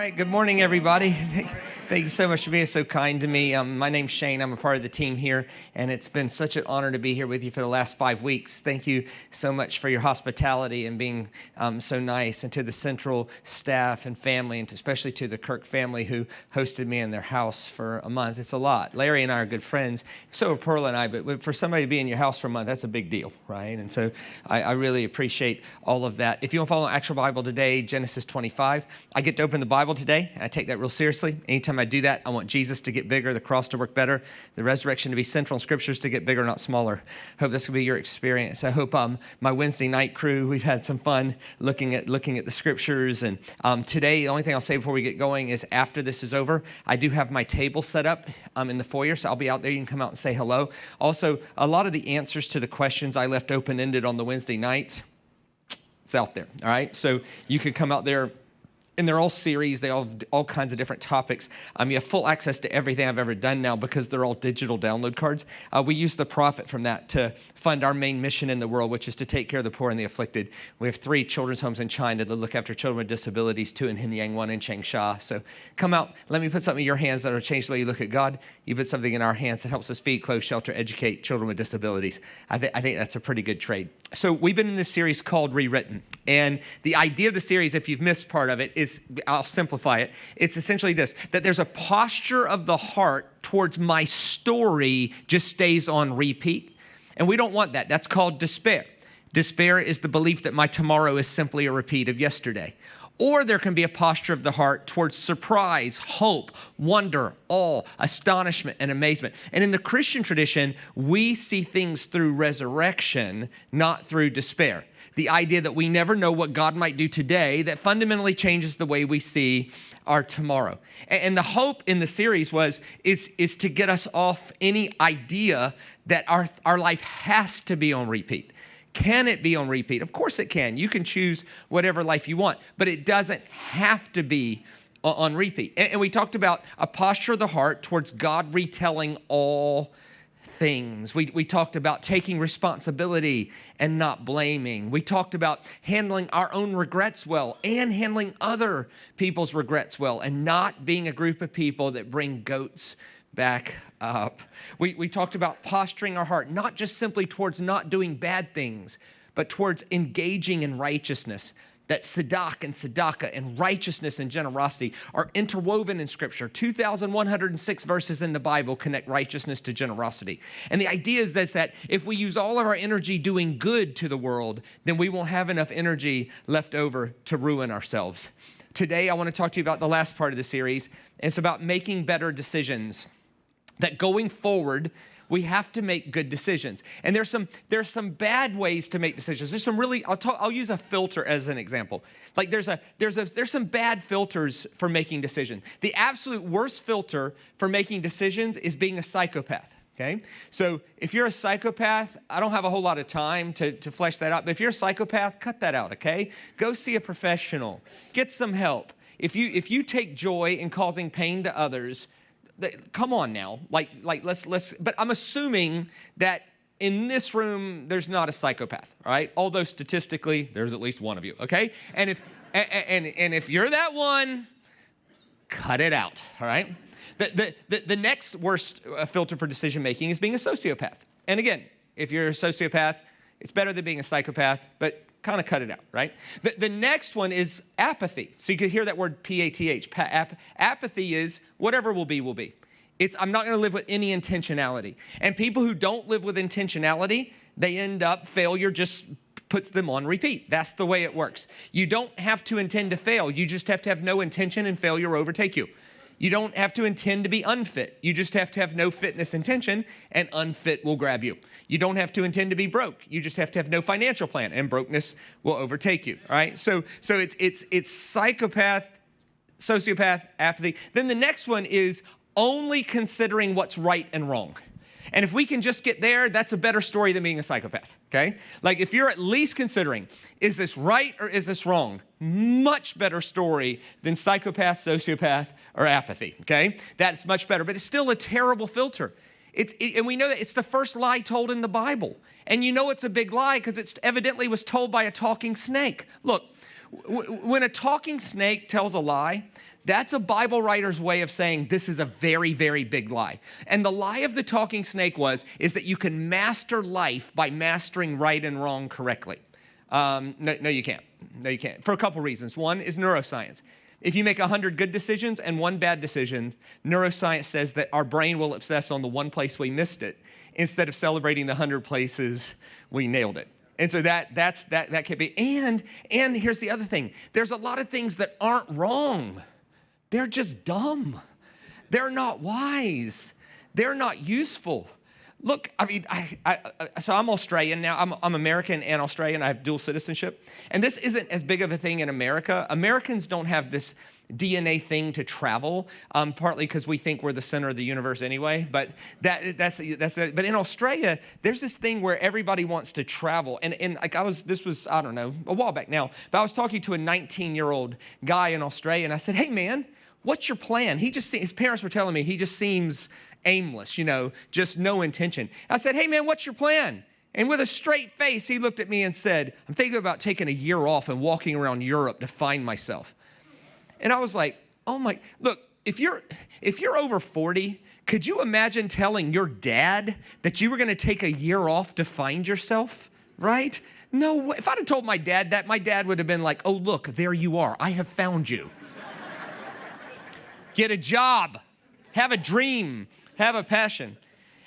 right, good morning, everybody. Thank you so much for being so kind to me. My name's Shane. I'm a part of the team here, and it's been such an honor to be here with you for the last 5 weeks. Thank you so much for your hospitality and being so nice, and to the central staff and family, and especially to the Kirk family who hosted me in their house for a month. It's a lot. Larry and I are good friends. So are Pearl and I, but for somebody to be in your house for a month, that's a big deal, right? And so I really appreciate all of that. If you want to follow Actual Bible today, Genesis 25, I get to open the Bible today, and I take that real seriously. Anytime I do that, I want Jesus to get bigger, the cross to work better, the resurrection to be central, and scriptures to get bigger, not smaller. Hope this will be your experience. I hope my Wednesday night crew, we've had some fun looking at the scriptures. And today, the only thing I'll say before we get going is after this is over, I do have my table set up in the foyer, so I'll be out there. You can come out and say hello. Also, a lot of the answers to the questions I left open-ended on the Wednesday nights, it's out there, all right? So you could come out there. And they're all series. They all have all kinds of different topics. You have full access to everything I've ever done now because they're all digital download cards. We use the profit from that to fund our main mission in the world, which is to take care of the poor and the afflicted. We have 3 children's homes in China that look after children with disabilities, 2 in Henyang, 1 in Changsha. So come out. Let me put something in your hands that will change the way you look at God. You put something in our hands that helps us feed, clothe, shelter, educate children with disabilities. I think that's a pretty good trade. So we've been in this series called Rewritten. And the idea of the series, if you've missed part of it, is, I'll simplify it. It's essentially this, that there's a posture of the heart towards my story just stays on repeat. And we don't want that. That's called despair. Despair is the belief that my tomorrow is simply a repeat of yesterday. Or there can be a posture of the heart towards surprise, hope, wonder, awe, astonishment, and amazement. And in the Christian tradition, we see things through resurrection, not through despair. The idea that we never know what God might do today that fundamentally changes the way we see our tomorrow. And the hope in the series is to get us off any idea that our life has to be on repeat. Can it be on repeat? Of course it can. You can choose whatever life you want, but it doesn't have to be on repeat. And we talked about a posture of the heart towards God retelling all things. We talked about taking responsibility and not blaming. We talked about handling our own regrets well and handling other people's regrets well, and not being a group of people that bring goats back up. We talked about posturing our heart, not just simply towards not doing bad things, but towards engaging in righteousness. That tzedakah and tzedakah and righteousness and generosity are interwoven in Scripture. 2,106 verses in the Bible connect righteousness to generosity. And the idea is that if we use all of our energy doing good to the world, then we won't have enough energy left over to ruin ourselves. Today, I want to talk to you about the last part of the series. It's about making better decisions. That going forward, we have to make good decisions. And there's some bad ways to make decisions. There's some really, I'll use a filter as an example. Like there's some bad filters for making decisions. The absolute worst filter for making decisions is being a psychopath. Okay? So if you're a psychopath, I don't have a whole lot of time to flesh that out, but if you're a psychopath, cut that out, okay? Go see a professional. Get some help. If you take joy in causing pain to others, come on now, let's. But I'm assuming that in this room there's not a psychopath, all right? Although statistically there's at least one of you, okay? And if you're that one, cut it out, all right? The next worst filter for decision making is being a sociopath. And again, if you're a sociopath, it's better than being a psychopath, but kind of cut it out, right? The next one is apathy. So you can hear that word P-A-T-H. Apathy is whatever will be, will be. I'm not going to live with any intentionality. And people who don't live with intentionality, they end up, failure just puts them on repeat. That's the way it works. You don't have to intend to fail. You just have to have no intention, and failure will overtake you. You don't have to intend to be unfit. You just have to have no fitness intention, and unfit will grab you. You don't have to intend to be broke. You just have to have no financial plan, and brokenness will overtake you. All right. So it's psychopath, sociopath, apathy. Then the next one is only considering what's right and wrong. And if we can just get there, that's a better story than being a psychopath, okay? Like if you're at least considering, is this right or is this wrong? Much better story than psychopath, sociopath, or apathy, okay? That's much better, but it's still a terrible filter. And we know that it's the first lie told in the Bible. And you know it's a big lie because it evidently was told by a talking snake. Look, when a talking snake tells a lie, That's a Bible writer's way of saying this is a very, very big lie. And the lie of the talking snake is that you can master life by mastering right and wrong correctly. No, you can't. No, you can't. For a couple reasons. One is neuroscience. If you make 100 good decisions and one bad decision, neuroscience says that our brain will obsess on the one place we missed it instead of celebrating the 100 places we nailed it. And so that can be. And here's the other thing. There's a lot of things that aren't wrong. They're just dumb. They're not wise. They're not useful. Look, I mean, so I'm Australian now. I'm American and Australian. I have dual citizenship. And this isn't as big of a thing in America. Americans don't have this DNA thing to travel, partly because we think we're the center of the universe anyway. But that's it. But in Australia, there's this thing where everybody wants to travel. And like this was, I don't know, a while back now. But I was talking to a 19-year-old guy in Australia, and I said, hey, man, what's your plan? His parents were telling me he just seems aimless, just no intention. I said, hey, man, what's your plan? And with a straight face, he looked at me and said, I'm thinking about taking a year off and walking around Europe to find myself. And I was like, oh my, look, if you're over 40, could you imagine telling your dad that you were going to take a year off to find yourself, right? No, if I'd have told my dad that, my dad would have been like, oh, look, there you are. I have found you. Get a job, have a dream, have a passion.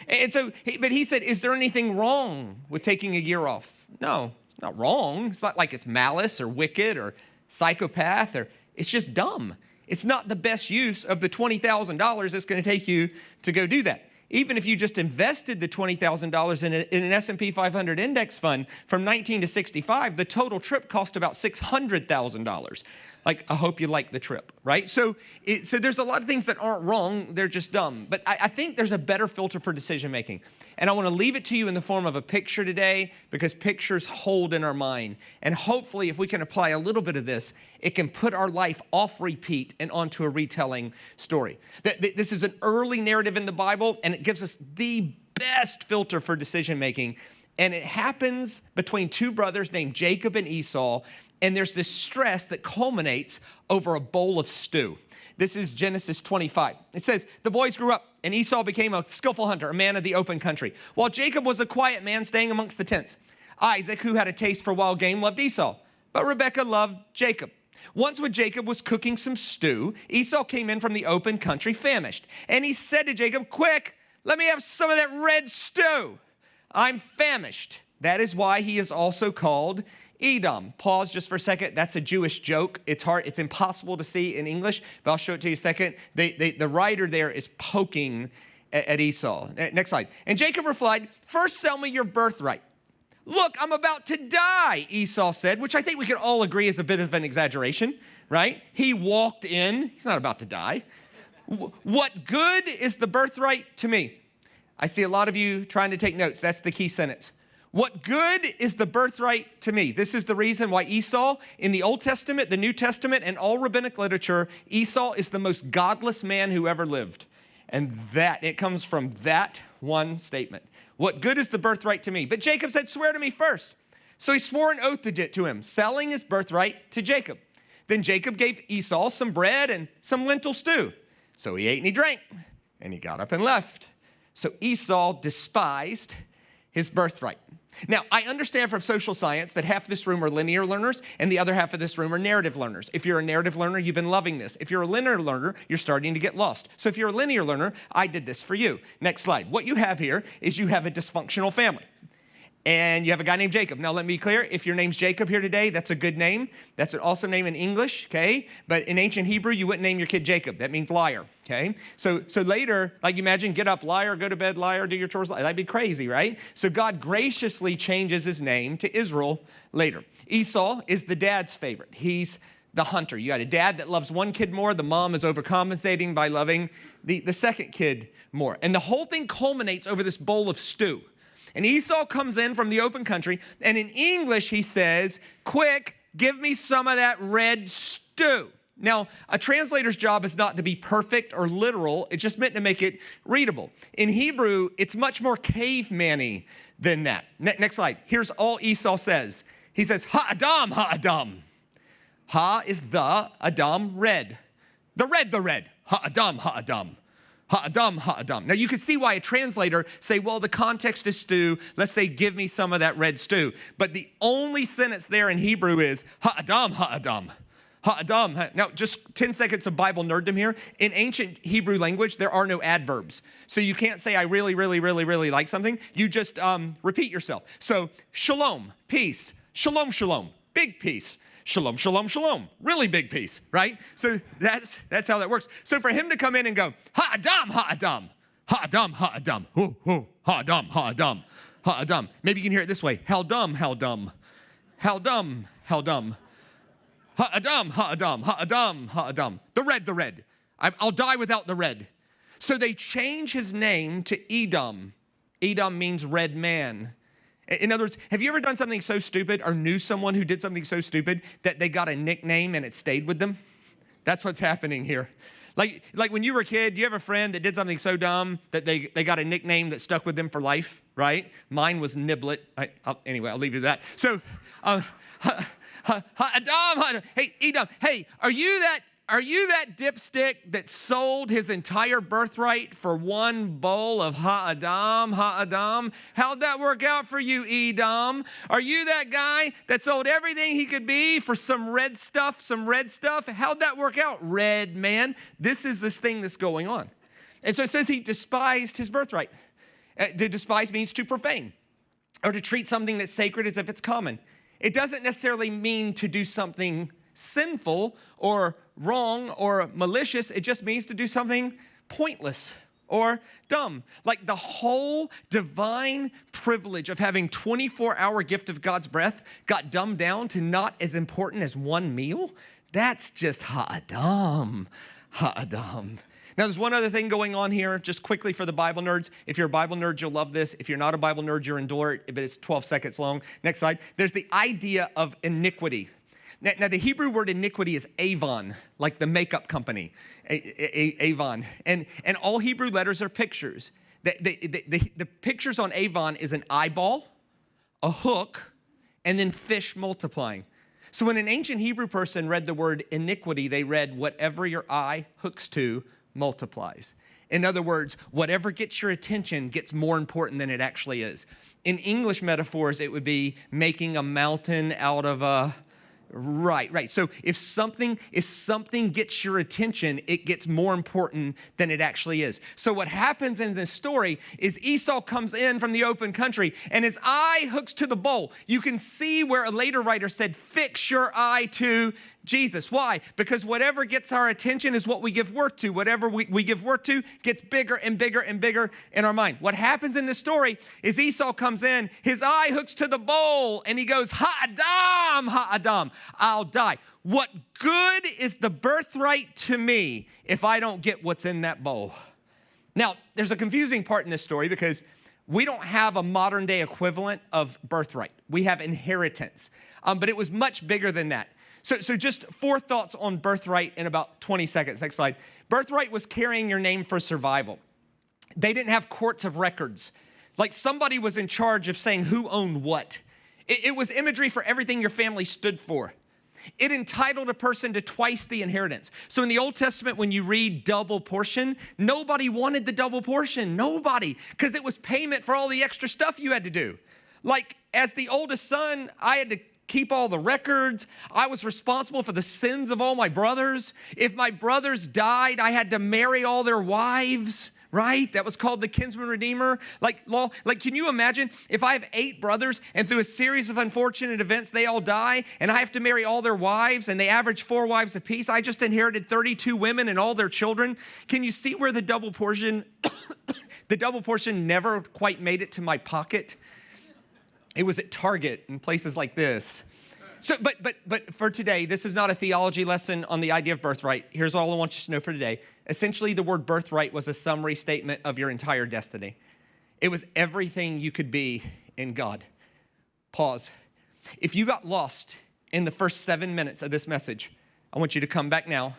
And so, but he said, is there anything wrong with taking a year off? No, it's not wrong. It's not like it's malice or wicked or psychopath, or it's just dumb. It's not the best use of the $20,000 it's going to take you to go do that. Even if you just invested the $20,000 in an S&P 500 index fund from 19 to 65, the total trip cost about $600,000. Like, I hope you like the trip, right? So there's a lot of things that aren't wrong. They're just dumb. But I think there's a better filter for decision making. And I want to leave it to you in the form of a picture today, because pictures hold in our mind. And hopefully, if we can apply a little bit of this, it can put our life off repeat and onto a retelling story. This is an early narrative in the Bible, and it gives us the best filter for decision making. And it happens between two brothers named Jacob and Esau. And there's this stress that culminates over a bowl of stew. This is Genesis 25. It says, the boys grew up, and Esau became a skillful hunter, a man of the open country, while Jacob was a quiet man staying amongst the tents. Isaac, who had a taste for wild game, loved Esau, but Rebekah loved Jacob. Once when Jacob was cooking some stew, Esau came in from the open country famished. And he said to Jacob, quick, let me have some of that red stew. I'm famished. That is why he is also called Edom. Pause just for a second. That's a Jewish joke. It's hard. It's impossible to see in English, but I'll show it to you in a second. The writer there is poking at Esau. Next slide. And Jacob replied, first sell me your birthright. Look, I'm about to die, Esau said, which I think we can all agree is a bit of an exaggeration, right? He walked in. He's not about to die. What good is the birthright to me? I see a lot of you trying to take notes. That's the key sentence. What good is the birthright to me? This is the reason why Esau, in the Old Testament, the New Testament, and all rabbinic literature, Esau is the most godless man who ever lived. And it comes from that one statement. What good is the birthright to me? But Jacob said, swear to me first. So he swore an oath to him, selling his birthright to Jacob. Then Jacob gave Esau some bread and some lentil stew. So he ate and he drank, and he got up and left. So Esau despised his birthright. Now, I understand from social science that half of this room are linear learners and the other half of this room are narrative learners. If you're a narrative learner, you've been loving this. If you're a linear learner, you're starting to get lost. So if you're a linear learner, I did this for you. Next slide. What you have here is you have a dysfunctional family. And you have a guy named Jacob. Now, let me be clear. If your name's Jacob here today, that's a good name. That's an awesome name in English, okay? But in ancient Hebrew, you wouldn't name your kid Jacob. That means liar, okay? So later, like imagine, get up, liar, go to bed, liar, do your chores. That'd be crazy, right? So God graciously changes his name to Israel later. Esau is the dad's favorite. He's the hunter. You got a dad that loves one kid more. The mom is overcompensating by loving the second kid more. And the whole thing culminates over this bowl of stew. And Esau comes in from the open country, and in English he says, quick, give me some of that red stew. Now, a translator's job is not to be perfect or literal. It's just meant to make it readable. In Hebrew, it's much more caveman-y than that. Next slide. Here's all Esau says. He says, ha-adam, ha-adam. Ha is the, Adam, red. The red. Ha'adam, ha'adam. Ha'adam, ha'adam. Now you can see why a translator say, well, the context is stew. Let's say, give me some of that red stew. But the only sentence there in Hebrew is ha'adam, ha'adam. Ha'adam. Now, just 10 seconds of Bible nerddom here. In ancient Hebrew language, there are no adverbs. So you can't say, I really, really, really, really like something. You just repeat yourself. So shalom, peace. Shalom, shalom, big peace. Shalom, shalom, shalom, really big peace, right? So that's how that works. So for him to come in and go, ha'adam, ha'adam, ha'adam, ha'adam, ha'adam, ha'adam, ha'adam. Maybe you can hear it this way. How dumb, how dumb. How dumb, how dumb. Ha'adam, ha'adam, ha'adam, ha'adam. The red. I'll die without the red. So they change his name to Edom. Edom means red man. In other words, have you ever done something so stupid or knew someone who did something so stupid that they got a nickname and it stayed with them? That's what's happening here. Like when you were a kid, you have a friend that did something so dumb that they got a nickname that stuck with them for life, right? Mine was Niblet. Anyway, I'll leave you to that. So, Adam, hey, Edom, hey, are you that dipstick that sold his entire birthright for one bowl of ha'adam, ha'adam? How'd that work out for you, Edom? Are you that guy that sold everything he could be for some red stuff? How'd that work out, red man? This is this thing that's going on. And so it says he despised his birthright. To despise means to profane or to treat something that's sacred as if it's common. It doesn't necessarily mean to do something sinful or wrong or malicious. It just means to do something pointless or dumb. Like the whole divine privilege of having 24-hour gift of God's breath got dumbed down to not as important as one meal. That's just ha'adam, ha'adam. Now, there's one other thing going on here, just quickly for the Bible nerds. If you're a Bible nerd, you'll love this. If you're not a Bible nerd, you'll endure it, but it's 12 seconds long. Next slide. There's the idea of iniquity. Now, the Hebrew word iniquity is Avon, like the makeup company, Avon. And all Hebrew letters are pictures. The pictures on Avon is an eyeball, a hook, and then fish multiplying. So when an ancient Hebrew person read the word iniquity, they read whatever your eye hooks to multiplies. In other words, whatever gets your attention gets more important than it actually is. In English metaphors, it would be making a mountain out of a... Right. So if something gets your attention, it gets more important than it actually is. So what happens in this story is Esau comes in from the open country and his eye hooks to the bowl. You can see where a later writer said, fix your eye to Jesus. Why? Because whatever gets our attention is what we give worth to. Whatever we give worth to gets bigger and bigger and bigger in our mind. What happens in this story is Esau comes in, his eye hooks to the bowl, and he goes, ha'adam, ha'adam, I'll die. What good is the birthright to me if I don't get what's in that bowl? Now, there's a confusing part in this story because we don't have a modern day equivalent of birthright. We have inheritance, but it was much bigger than that. So just 4 thoughts on birthright in about 20 seconds. Next slide. Birthright was carrying your name for survival. They didn't have courts of records. Like somebody was in charge of saying who owned what. It was imagery for everything your family stood for. It entitled a person to twice the inheritance. So in the Old Testament, when you read double portion, nobody wanted the double portion. Nobody. Because it was payment for all the extra stuff you had to do. Like as the oldest son, I had to keep all the records. I was responsible for the sins of all my brothers. If my brothers died, I had to marry all their wives, right? That was called the kinsman redeemer. Like, can you imagine if I have 8 brothers and through a series of unfortunate events, they all die and I have to marry all their wives and they average 4 wives apiece? I just inherited 32 women and all their children. Can you see where the double portion, never quite made it to my pocket? It was at Target and places like this. So, but for today, this is not a theology lesson on the idea of birthright. Here's all I want you to know for today. Essentially, the word birthright was a summary statement of your entire destiny. It was everything you could be in God. Pause. If you got lost in the first 7 minutes of this message, I want you to come back now,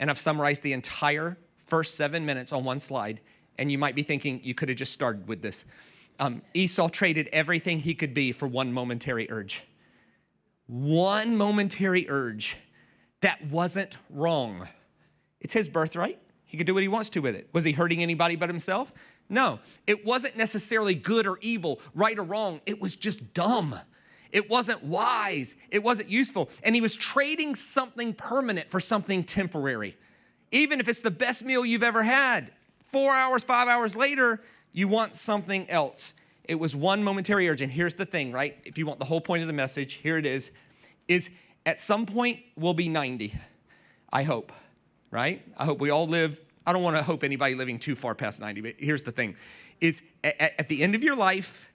and I've summarized the entire first 7 minutes on one slide, and you might be thinking you could have just started with this. Esau traded everything he could be for one momentary urge. One momentary urge that wasn't wrong. It's his birthright. He could do what he wants to with it. Was he hurting anybody but himself? No. It wasn't necessarily good or evil, right or wrong. It was just dumb. It wasn't wise. It wasn't useful. And he was trading something permanent for something temporary. Even if it's the best meal you've ever had, 4 hours, 5 hours later, you want something else. It was one momentary urge. And here's the thing, right? If you want the whole point of the message, here it is at some point we'll be 90. I hope, right? I hope we all live. I don't want to hope anybody living too far past 90, but here's the thing, is at the end of your life,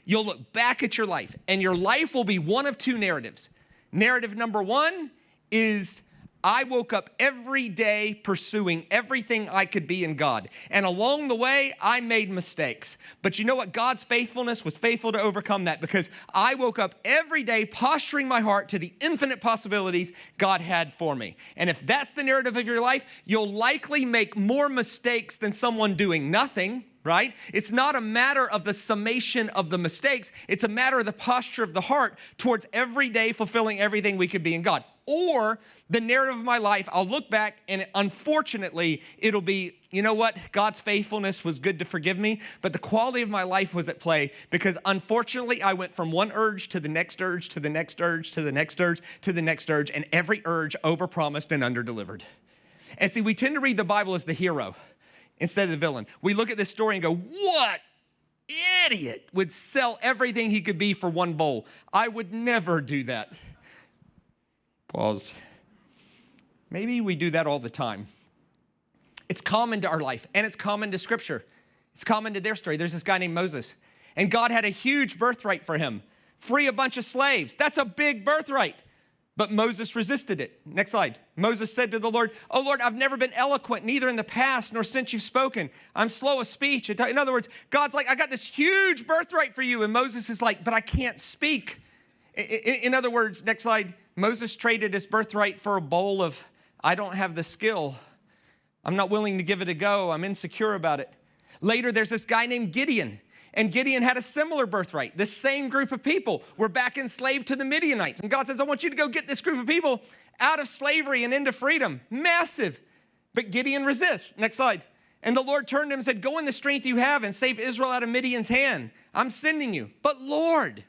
you'll look back at your life, and your life will be one of two narratives. Narrative number one is, I woke up every day pursuing everything I could be in God. And along the way, I made mistakes. But you know what? God's faithfulness was faithful to overcome that, because I woke up every day posturing my heart to the infinite possibilities God had for me. And if that's the narrative of your life, you'll likely make more mistakes than someone doing nothing, right? It's not a matter of the summation of the mistakes. It's a matter of the posture of the heart towards every day fulfilling everything we could be in God. Or the narrative of my life, I'll look back and unfortunately, it'll be, you know what? God's faithfulness was good to forgive me, but the quality of my life was at play, because unfortunately, I went from one urge to the next urge, to the next urge, to the next urge, to the next urge, and every urge overpromised and underdelivered. And see, we tend to read the Bible as the hero instead of the villain. We look at this story and go, what idiot would sell everything he could be for one bowl? I would never do that. Pause. Maybe we do that all the time. It's common to our life, and it's common to Scripture. It's common to their story. There's this guy named Moses, and God had a huge birthright for him. Free a bunch of slaves. That's a big birthright. But Moses resisted it. Next slide. Moses said to the Lord, "Oh Lord, I've never been eloquent, neither in the past nor since you've spoken. I'm slow of speech." In other words, God's like, I got this huge birthright for you. And Moses is like, but I can't speak. In other words, next slide, Moses traded his birthright for a bowl of, I don't have the skill. I'm not willing to give it a go. I'm insecure about it. Later, there's this guy named Gideon. And Gideon had a similar birthright. The same group of people were back enslaved to the Midianites. And God says, I want you to go get this group of people out of slavery and into freedom. Massive. But Gideon resists. Next slide. And the Lord turned to him and said, go in the strength you have and save Israel out of Midian's hand. I'm sending you. But Lord,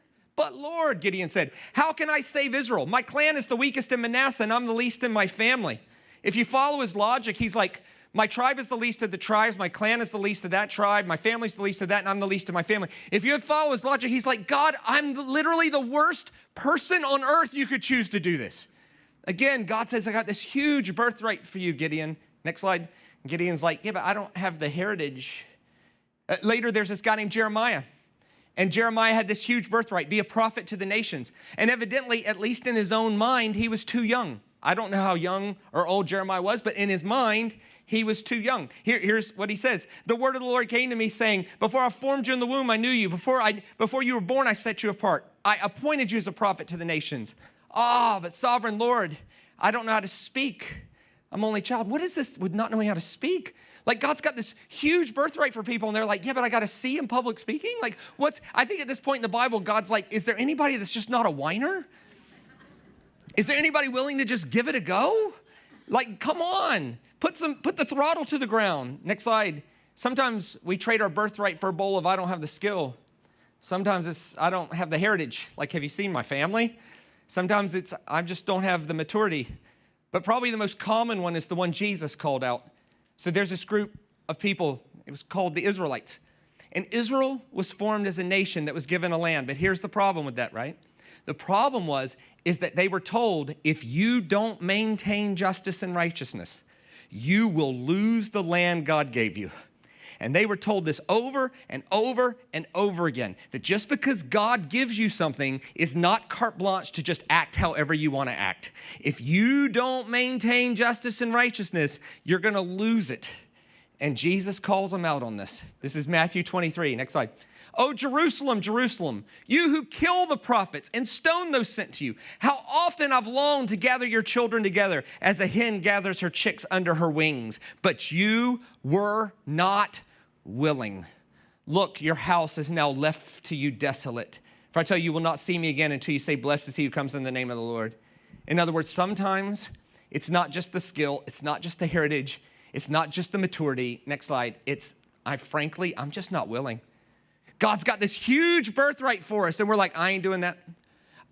Gideon said, how can I save Israel? My clan is the weakest in Manasseh, and I'm the least in my family. If you follow his logic, he's like, my tribe is the least of the tribes. My clan is the least of that tribe. My family's the least of that, and I'm the least of my family. If you follow his logic, he's like, God, I'm literally the worst person on earth you could choose to do this. Again, God says, I got this huge birthright for you, Gideon. Next slide. Gideon's like, yeah, but I don't have the heritage. Later, there's this guy named Jeremiah. And Jeremiah had this huge birthright, be a prophet to the nations. And evidently, at least in his own mind, he was too young. I don't know how young or old Jeremiah was, but in his mind, he was too young. Here's what he says. The word of the Lord came to me saying, before I formed you in the womb, I knew you. Before you were born, I set you apart. I appointed you as a prophet to the nations. But sovereign Lord, I don't know how to speak. I'm only a child. What is this with not knowing how to speak? Like, God's got this huge birthright for people, and they're like, yeah, but I got to see in public speaking? Like, I think at this point in the Bible, God's like, is there anybody that's just not a whiner? Is there anybody willing to just give it a go? Like, come on, put the throttle to the ground. Next slide. Sometimes we trade our birthright for a bowl of I don't have the skill. Sometimes it's I don't have the heritage. Like, have you seen my family? Sometimes it's I just don't have the maturity. But probably the most common one is the one Jesus called out. So there's this group of people. It was called the Israelites. And Israel was formed as a nation that was given a land. But here's the problem with that, right? The problem is that they were told, if you don't maintain justice and righteousness, you will lose the land God gave you. And they were told this over and over and over again, that just because God gives you something is not carte blanche to just act however you want to act. If you don't maintain justice and righteousness, you're going to lose it. And Jesus calls them out on this. This is Matthew 23. Next slide. Oh, Jerusalem, Jerusalem, you who kill the prophets and stone those sent to you. How often I've longed to gather your children together as a hen gathers her chicks under her wings, but you were not willing. Look, your house is now left to you desolate. For I tell you will not see me again until you say, blessed is he who comes in the name of the Lord. In other words, sometimes It's not just the skill. It's not just the heritage. It's not just the maturity. Next slide. I'm just not willing. God's got this huge birthright for us, and we're like, I ain't doing that.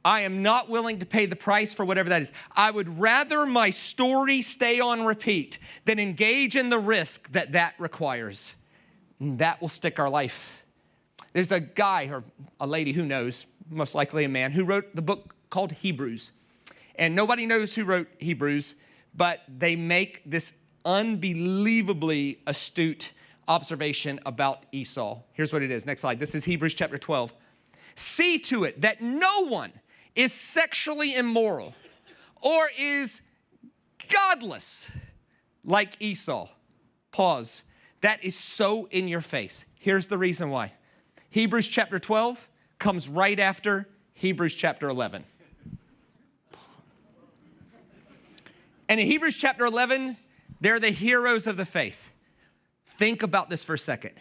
I am not willing to pay the price for whatever that is. I would rather my story stay on repeat than engage in the risk that requires. And that will stick our life. There's a guy or a lady, who knows, most likely a man, who wrote the book called Hebrews. And nobody knows who wrote Hebrews, but they make this unbelievably astute observation about Esau. Here's what it is. Next slide. This is Hebrews chapter 12. See to it that no one is sexually immoral or is godless like Esau. Pause. That is so in your face. Here's the reason why. Hebrews chapter 12 comes right after Hebrews chapter 11. And in Hebrews chapter 11, they're the heroes of the faith. Think about this for a second.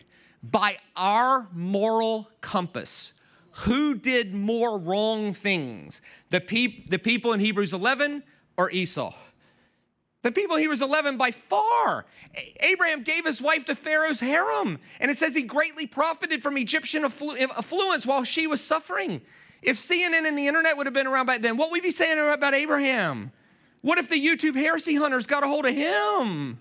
By our moral compass, who did more wrong things? The people in Hebrews 11 or Esau? The people in Hebrews 11 by far. Abraham gave his wife to Pharaoh's harem. And it says he greatly profited from Egyptian affluence while she was suffering. If CNN and the internet would have been around back then, what would we be saying about Abraham? What if the YouTube heresy hunters got a hold of him?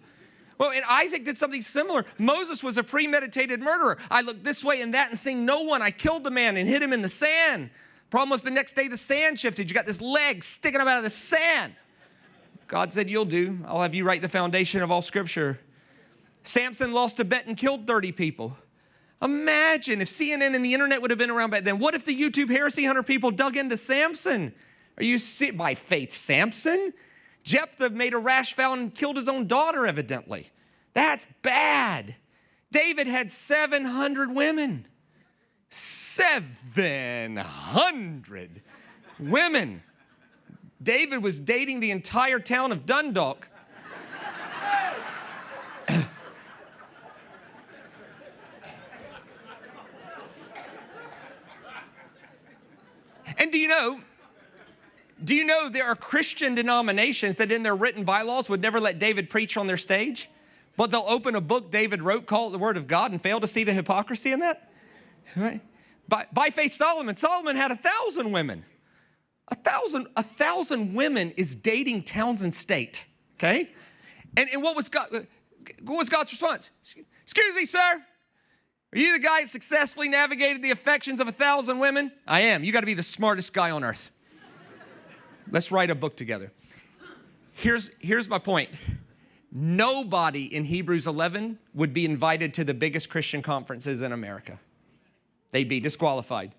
Well, and Isaac did something similar. Moses was a premeditated murderer. I looked this way and that and seeing no one, I killed the man and hid him in the sand. Problem was the next day the sand shifted. You got this leg sticking up out of the sand. God said, you'll do. I'll have you write the foundation of all scripture. Samson lost a bet and killed 30 people. Imagine if CNN and the internet would have been around back then. What if the YouTube heresy hunter people dug into Samson? Are you by faith, Samson? Jephthah made a rash vow and killed his own daughter, evidently. That's bad. David had 700 women. 700 women. David was dating the entire town of Dundalk. And do you know there are Christian denominations that in their written bylaws would never let David preach on their stage? But they'll open a book David wrote, call it the Word of God, and fail to see the hypocrisy in that? Right? By faith, Solomon had 1,000 women. 1,000 women is dating Townsend State, okay? And what was God's response? Excuse me, sir. Are you the guy that successfully navigated the affections of 1,000 women? I am. You got to be the smartest guy on earth. Let's write a book together. Here's my point. Nobody in Hebrews 11 would be invited to the biggest Christian conferences in America. They'd be disqualified.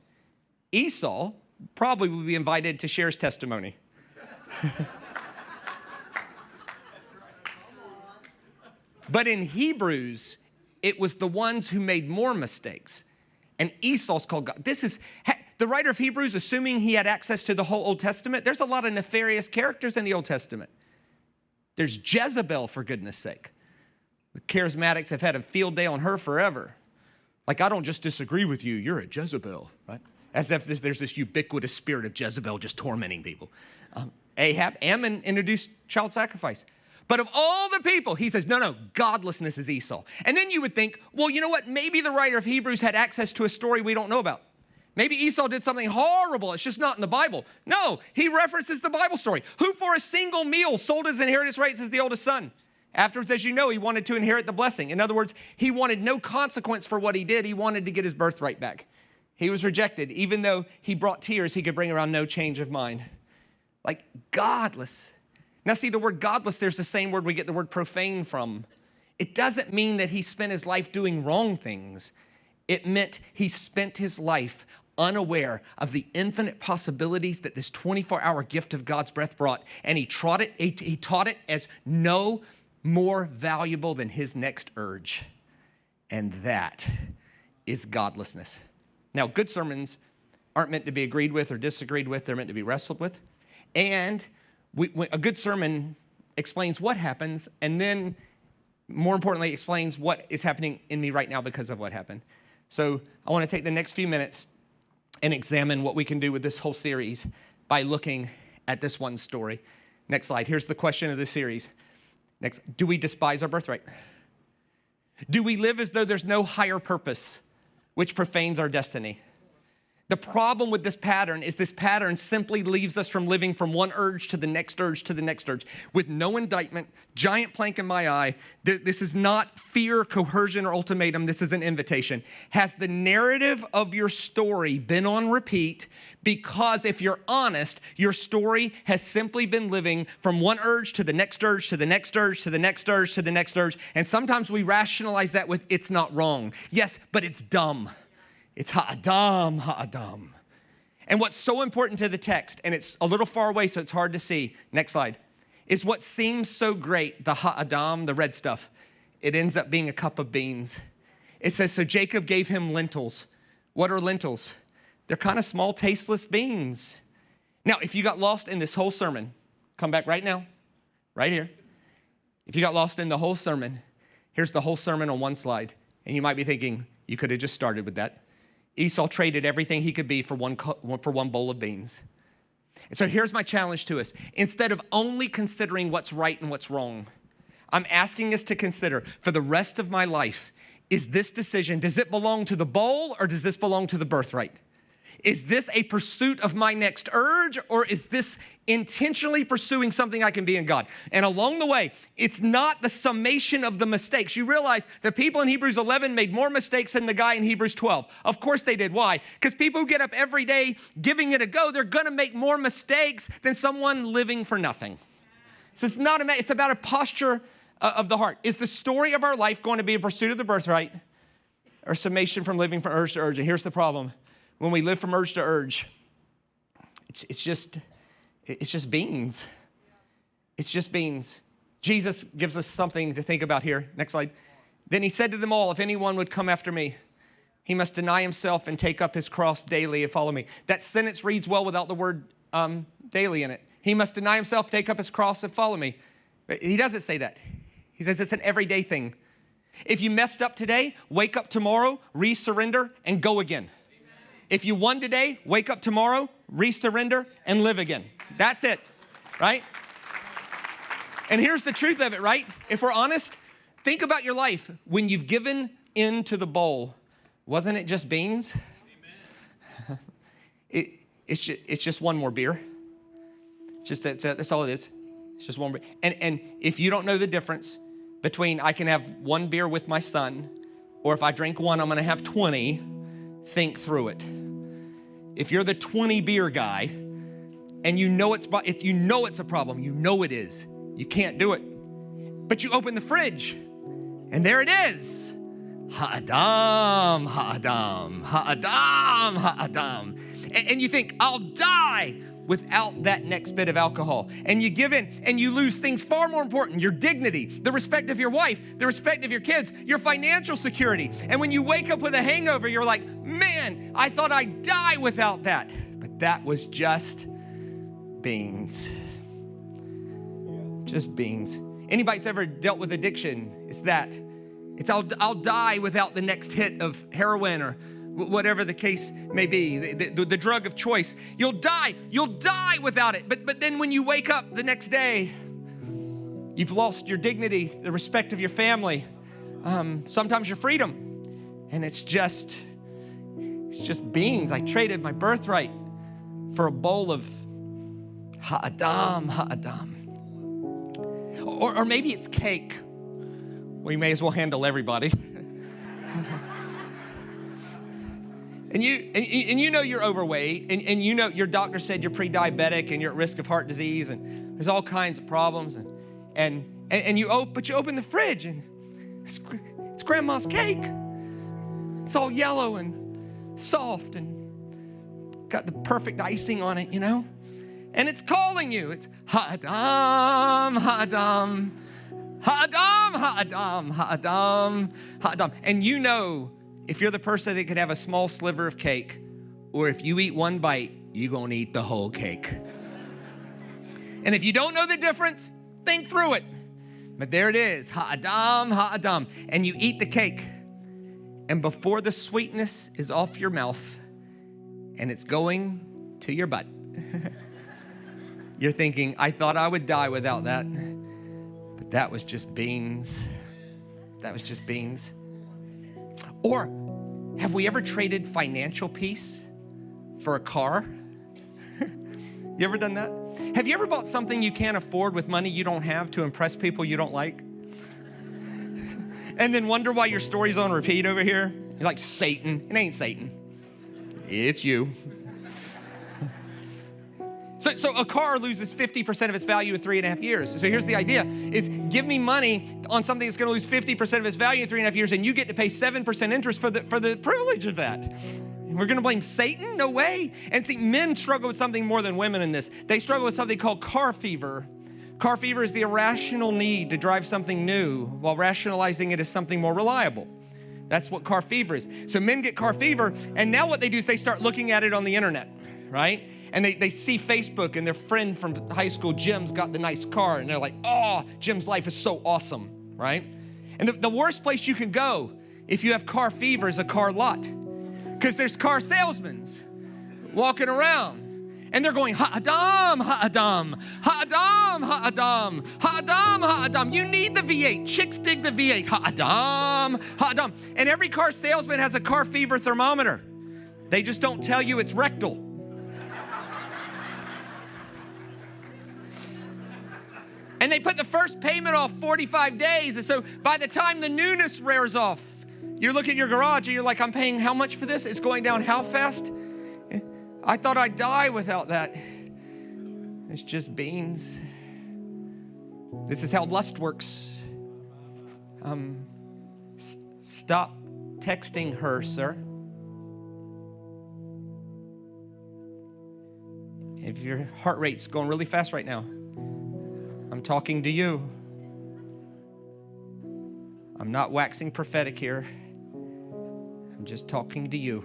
Esau probably would be invited to share his testimony. But in Hebrews, it was the ones who made more mistakes. And Esau's called God. The writer of Hebrews, assuming he had access to the whole Old Testament, there's a lot of nefarious characters in the Old Testament. There's Jezebel, for goodness sake. The charismatics have had a field day on her forever. Like, I don't just disagree with you, you're a Jezebel, right? As if there's this ubiquitous spirit of Jezebel just tormenting people. Ammon introduced child sacrifice. But of all the people, he says, no, godlessness is Esau. And then you would think, well, you know what? Maybe the writer of Hebrews had access to a story we don't know about. Maybe Esau did something horrible. It's just not in the Bible. No, he references the Bible story. Who for a single meal sold his inheritance rights as the oldest son? Afterwards, as you know, he wanted to inherit the blessing. In other words, he wanted no consequence for what he did. He wanted to get his birthright back. He was rejected. Even though he brought tears, he could bring around no change of mind. Like, godless. Now, see, the word godless, there's the same word we get the word profane from. It doesn't mean that he spent his life doing wrong things. It meant he spent his life unaware of the infinite possibilities that this 24-hour gift of God's breath brought. And he taught it as no more valuable than his next urge. And that is godlessness. Now, good sermons aren't meant to be agreed with or disagreed with. They're meant to be wrestled with. And a good sermon explains what happens, and then, more importantly, explains what is happening in me right now because of what happened. So I want to take the next few minutes and examine what we can do with this whole series by looking at this one story. Next slide. Here's the question of the series. Next, do we despise our birthright? Do we live as though there's no higher purpose, which profanes our destiny? The problem with this pattern is this pattern simply leaves us from living from one urge to the next urge to the next urge with no indictment, giant plank in my eye. This is not fear, coercion, or ultimatum. This is an invitation. Has the narrative of your story been on repeat? Because if you're honest, your story has simply been living from one urge to the next urge to the next urge to the next urge to the next urge. And sometimes we rationalize that with it's not wrong. Yes, but it's dumb. It's ha'adam, ha'adam. And what's so important to the text, and it's a little far away so it's hard to see, next slide, is what seems so great, the ha'adam, the red stuff, it ends up being a cup of beans. It says, so Jacob gave him lentils. What are lentils? They're kind of small, tasteless beans. Now, if you got lost in this whole sermon, come back right now, right here. If you got lost in the whole sermon, here's the whole sermon on one slide. And you might be thinking, you could have just started with that. Esau traded everything he could be for one bowl of beans. And so here's my challenge to us. Instead of only considering what's right and what's wrong, I'm asking us to consider for the rest of my life, is this decision, does it belong to the bowl or does this belong to the birthright? Is this a pursuit of my next urge, or is this intentionally pursuing something I can be in God? And along the way, it's not the summation of the mistakes. You realize the people in Hebrews 11 made more mistakes than the guy in Hebrews 12. Of course they did. Why? Because people who get up every day giving it a go, they're going to make more mistakes than someone living for nothing. So it's about a posture of the heart. Is the story of our life going to be a pursuit of the birthright or summation from living from urge to urge? And here's the problem. When we live from urge to urge, it's just beans. It's just beans. Jesus gives us something to think about here. Next slide. Then he said to them all, if anyone would come after me, he must deny himself and take up his cross daily and follow me. That sentence reads well without the word daily in it. He must deny himself, take up his cross and follow me. But he doesn't say that. He says it's an everyday thing. If you messed up today, wake up tomorrow, resurrender, and go again. If you won today, wake up tomorrow, resurrender, and live again. That's it, right? And here's the truth of it, right? If we're honest, think about your life. When you've given into the bowl, wasn't it just beans? Amen. It's just one more beer. That's all it is. It's just one beer. And if you don't know the difference between I can have one beer with my son, or if I drink one, I'm going to have 20, think through it. If you're the 20 beer guy and you know it's a problem, you know it is, you can't do it. But you open the fridge and there it is. Ha'adam, ha'adam, ha'adam, ha'adam. And you think, I'll die without that next bit of alcohol. And you give in and you lose things far more important, your dignity, the respect of your wife, the respect of your kids, your financial security. And when you wake up with a hangover, you're like, man, I thought I'd die without that. But that was just beans. Just beans. Anybody's ever dealt with addiction, it's that. It's I'll die without the next hit of heroin or whatever the case may be, the drug of choice. You'll die without it. But then when you wake up the next day, you've lost your dignity, the respect of your family, sometimes your freedom. And it's just beans. I traded my birthright for a bowl of ha'adam, ha'adam. Or maybe it's cake. We may as well handle everybody. And you know you're overweight, and you know your doctor said you're pre-diabetic and you're at risk of heart disease, and there's all kinds of problems, but you open the fridge and it's grandma's cake. It's all yellow and soft and got the perfect icing on it, you know? And it's calling you. It's ha'adam, ha'adam, ha'adam, ha'adam, ha'adam, ha'adam. And you know, if you're the person that could have a small sliver of cake, or if you eat one bite, you're going to eat the whole cake. And if you don't know the difference, think through it. But there it is, ha'adam, ha'adam. And you eat the cake. And before the sweetness is off your mouth and it's going to your butt, You're thinking, I thought I would die without that. But that was just beans. That was just beans. Or have we ever traded financial peace for a car? You ever done that? Have you ever bought something you can't afford with money you don't have to impress people you don't like? And then wonder why your story's on repeat over here? You're like, Satan. It ain't Satan. It's you. So a car loses 50% of its value in 3.5 years. So here's the idea, is give me money on something that's gonna lose 50% of its value in 3.5 years, and you get to pay 7% interest for the privilege of that. We're gonna blame Satan? No way. And see, men struggle with something more than women in this. They struggle with something called car fever. Car fever is the irrational need to drive something new while rationalizing it as something more reliable. That's what car fever is. So men get car fever, and now what they do is they start looking at it on the internet, right? And they see Facebook, and their friend from high school, Jim's got the nice car, and they're like, oh, Jim's life is so awesome, right? And the worst place you can go if you have car fever is a car lot, because there's car salesmen walking around, and they're going, ha-adam, ha-adam, ha-adam, ha-adam, ha-adam, ha-adam. You need the V8. Chicks dig the V8. Ha-adam, ha-adam. And every car salesman has a car fever thermometer. They just don't tell you it's rectal. And they put the first payment off 45 days. And so by the time the newness wears off, you look at your garage and you're like, I'm paying how much for this? It's going down how fast? I thought I'd die without that. It's just beans. This is how lust works. Stop texting her, sir. If your heart rate's going really fast right now, I'm talking to you. I'm not waxing prophetic here. I'm just talking to you.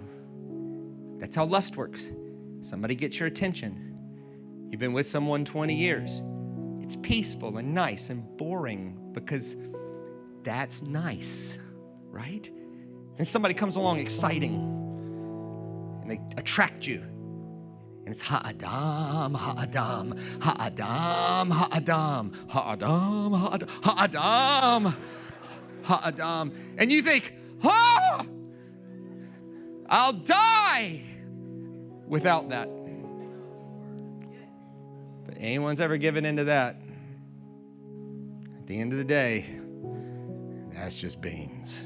That's how lust works. Somebody gets your attention. You've been with someone 20 years. It's peaceful and nice and boring because that's nice, right? And somebody comes along exciting and they attract you. And it's ha-adam, ha-adam, ha-adam, ha-adam, ha-adam, ha-adam, ha-adam, ha-adam. And you think, I'll die without that. But anyone's ever given into that, at the end of the day, that's just beans.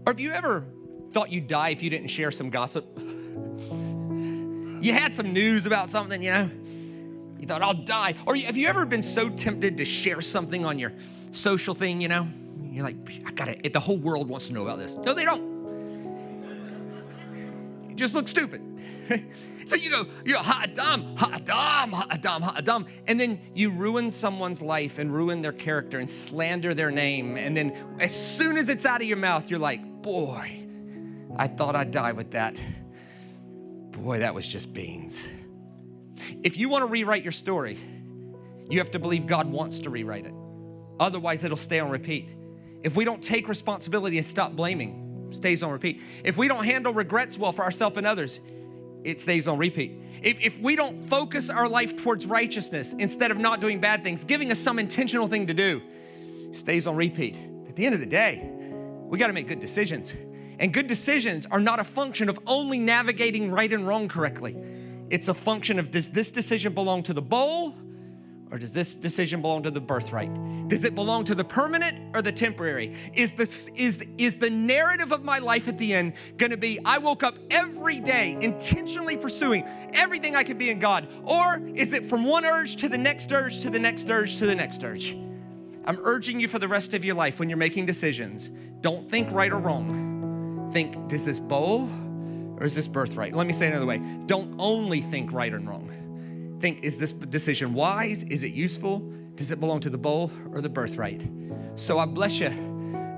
Or have you ever thought you'd die if you didn't share some gossip? You had some news about something, you know? You thought, I'll die. Or have you ever been so tempted to share something on your social thing, you know? You're like, the whole world wants to know about this. No, they don't. You just look stupid. So you go, ha-adam, ha-adam, ha-adam, ha-adam. And then you ruin someone's life and ruin their character and slander their name. And then as soon as it's out of your mouth, you're like, boy, I thought I'd die with that. Boy, that was just beans. If you want to rewrite your story, you have to believe God wants to rewrite it. Otherwise, it'll stay on repeat. If we don't take responsibility and stop blaming, it stays on repeat. If we don't handle regrets well for ourselves and others, it stays on repeat. If we don't focus our life towards righteousness instead of not doing bad things, giving us some intentional thing to do, it stays on repeat. At the end of the day, we got to make good decisions. And good decisions are not a function of only navigating right and wrong correctly. It's a function of, does this decision belong to the bowl, or does this decision belong to the birthright? Does it belong to the permanent or the temporary? Is the narrative of my life at the end gonna be, I woke up every day intentionally pursuing everything I could be in God? Or is it from one urge to the next urge to the next urge to the next urge? I'm urging you for the rest of your life when you're making decisions, don't think right or wrong. Think, does this bowl or is this birthright? Let me say it another way. Don't only think right and wrong. Think, is this decision wise? Is it useful? Does it belong to the bowl or the birthright? So I bless you,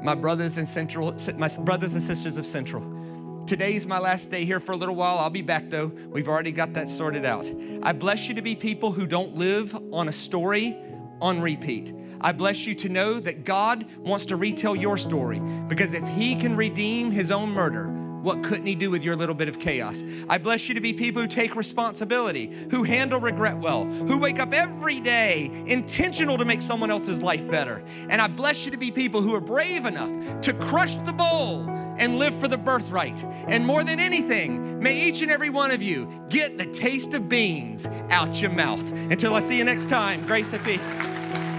my brothers and sisters of Central. Today's my last day here for a little while. I'll be back though. We've already got that sorted out. I bless you to be people who don't live on a story on repeat. I bless you to know that God wants to retell your story, because if he can redeem his own murder, What couldn't he do with your little bit of chaos? I bless you to be people who take responsibility, who handle regret well, who wake up every day intentional to make someone else's life better. And I bless you to be people who are brave enough to crush the bowl and live for the birthright. And more than anything, may each and every one of you get the taste of beans out your mouth. Until I see you next time, grace and peace.